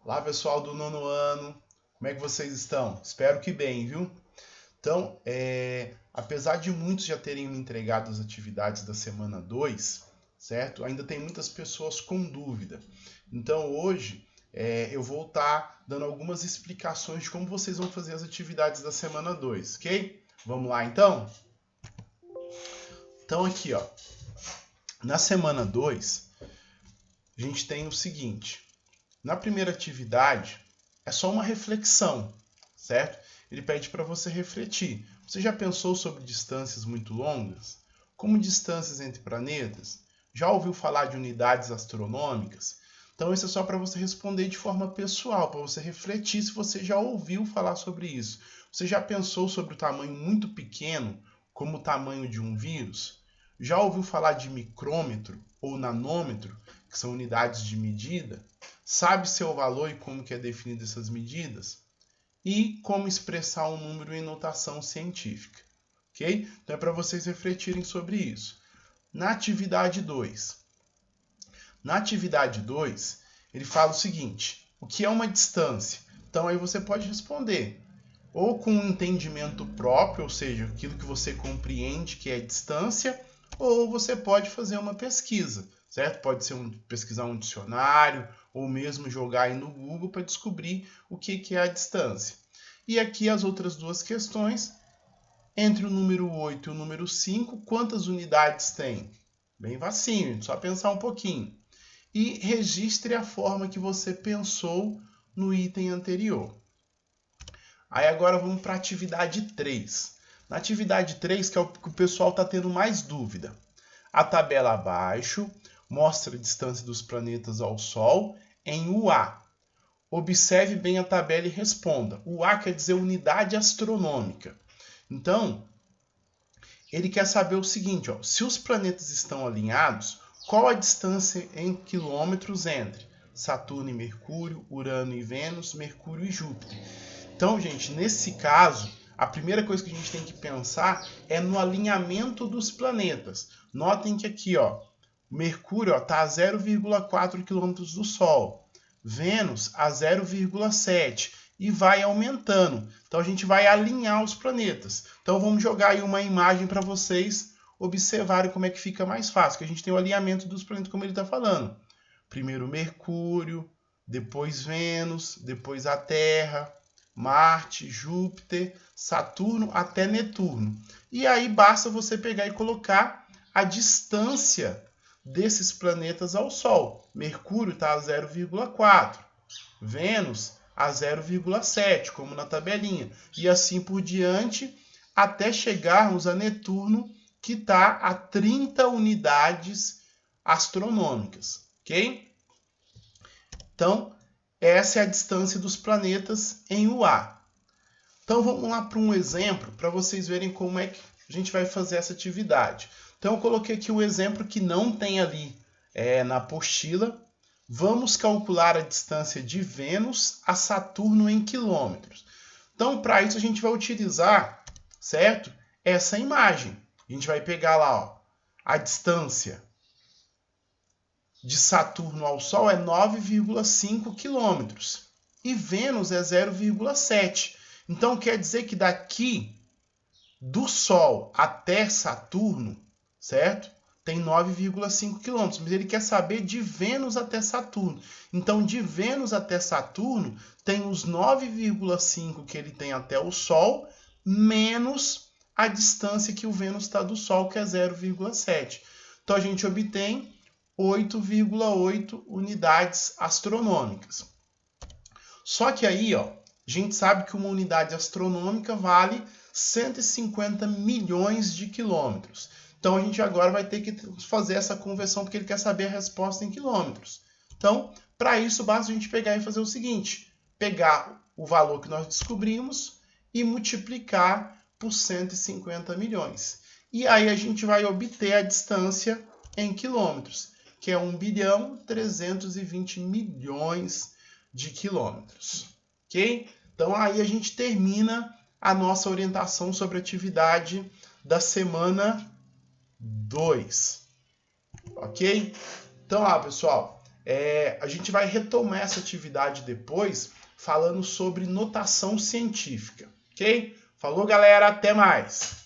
Olá, pessoal do nono ano, como é que vocês estão? Espero que bem, viu? Então, apesar de muitos já terem me entregado as atividades da semana 2, certo? Ainda tem muitas pessoas com dúvida. Então, hoje, eu vou estar dando algumas explicações de como vocês vão fazer as atividades da semana 2, ok? Vamos lá, então? Então, aqui, ó, na semana 2, a gente tem o seguinte. Na primeira atividade, é só uma reflexão, certo? Ele pede para você refletir. Você já pensou sobre distâncias muito longas? Como distâncias entre planetas? Já ouviu falar de unidades astronômicas? Então, isso é só para você responder de forma pessoal, para você refletir se você já ouviu falar sobre isso. Você já pensou sobre o tamanho muito pequeno, como o tamanho de um vírus? Já ouviu falar de micrômetro ou nanômetro, que são unidades de medida? Sabe seu valor e como que é definido essas medidas? E como expressar um número em notação científica, ok? Então é para vocês refletirem sobre isso. Na atividade 2. Na atividade 2, ele fala o seguinte, o que é uma distância? Então aí você pode responder, ou com um entendimento próprio, ou seja, aquilo que você compreende que é distância, ou você pode fazer uma pesquisa, certo? Pode ser pesquisar um dicionário, ou mesmo jogar aí no Google para descobrir o que é a distância. E aqui as outras duas questões, entre o número 8 e o número 5, quantas unidades tem? Bem facinho, só pensar um pouquinho. E registre a forma que você pensou no item anterior. Aí agora vamos para a atividade 3. Na atividade 3, que é o que o pessoal está tendo mais dúvida. A tabela abaixo mostra a distância dos planetas ao Sol em UA. Observe bem a tabela e responda. UA quer dizer unidade astronômica. Então, ele quer saber o seguinte, ó, se os planetas estão alinhados, qual a distância em quilômetros entre Saturno e Mercúrio, Urano e Vênus, Mercúrio e Júpiter? Então, gente, nesse caso, a primeira coisa que a gente tem que pensar é no alinhamento dos planetas. Notem que aqui, ó, Mercúrio está a 0,4 km do Sol, Vênus a 0,7 e vai aumentando. Então a gente vai alinhar os planetas. Então vamos jogar aí uma imagem para vocês observarem como é que fica mais fácil, que a gente tem o alinhamento dos planetas como ele está falando. Primeiro Mercúrio, depois Vênus, depois a Terra, Marte, Júpiter, Saturno até Netuno. E aí basta você pegar e colocar a distância desses planetas ao Sol. Mercúrio está a 0,4, Vênus a 0,7, como na tabelinha. E assim por diante, até chegarmos a Netuno, que está a 30 unidades astronômicas. Ok? Então, essa é a distância dos planetas em UA. Então vamos lá para um exemplo, para vocês verem como é que a gente vai fazer essa atividade. Então eu coloquei aqui o exemplo que não tem ali na apostila. Vamos calcular a distância de Vênus a Saturno em quilômetros. Então para isso a gente vai utilizar, certo? Essa imagem. A gente vai pegar lá, ó, a distância de Saturno ao Sol é 9,5 quilômetros e Vênus é 0,7. Então quer dizer que daqui do Sol até Saturno, certo? Tem 9,5 quilômetros, mas ele quer saber de Vênus até Saturno. Então de Vênus até Saturno tem os 9,5 que ele tem até o Sol, menos a distância que o Vênus está do Sol, que é 0,7. Então a gente obtém 8,8 unidades astronômicas. Só que aí, ó, a gente sabe que uma unidade astronômica vale 150 milhões de quilômetros. Então a gente agora vai ter que fazer essa conversão porque ele quer saber a resposta em quilômetros. Então, para isso, basta a gente pegar e fazer o seguinte: pegar o valor que nós descobrimos e multiplicar por 150 milhões. E aí a gente vai obter a distância em quilômetros, que é 1.320 milhões de quilômetros. Ok? Então aí a gente termina a nossa orientação sobre a atividade da semana 2. Ok? Então lá, pessoal, A gente vai retomar essa atividade depois, falando sobre notação científica, ok? Falou, galera, até mais!